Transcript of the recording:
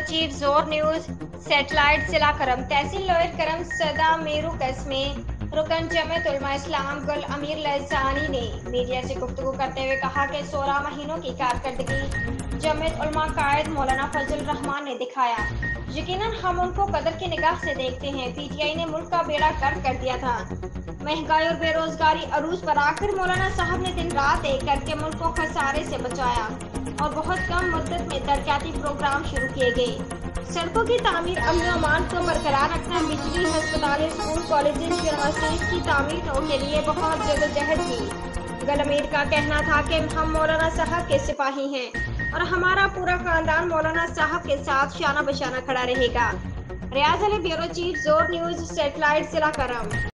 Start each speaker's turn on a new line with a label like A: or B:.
A: Chief زور news satellite ضلع کرم تحصیل لوئر کرم صدا میرو قسمی رکن جمعیت علماء اسلام گل امیر لہسانی نے میڈیا سے گفتگو کرتے ہوئے کہا کہ 16 مہینوں کی کارکردگی جمعیت علماء قائد مولانا فضل الرحمان نے دکھایا۔ یقیناً ہم ان کو قدر کی نگاہ سے دیکھتے ہیں۔ پی ٹی آئی نے ملک کا بیڑا گرک کر دیا تھا، مہنگائی اور بے روزگاری عروج پر آخر مولانا صاحب نے دن رات ایک کر کے ملک کو خسارے سے بچایا اور بہت کم مدت میں ترقیاتی پروگرام شروع کیے گئے۔ سڑکوں کی تعمیر، امن و امان کو برقرار رکھنا، بجلی، ہسپتال، اسکول، کالجز، یونیورسٹیز کی تعمیروں کے لیے بہت جدوجہد کی۔ گل امیر کا کہنا تھا کہ ہم مولانا صاحب کے سپاہی ہیں اور ہمارا پورا خاندان مولانا صاحب کے ساتھ شانہ بشانہ کھڑا رہے گا۔ ریاض علی، بیورو چیف زور نیوز سیٹلائٹ ضلع کرم۔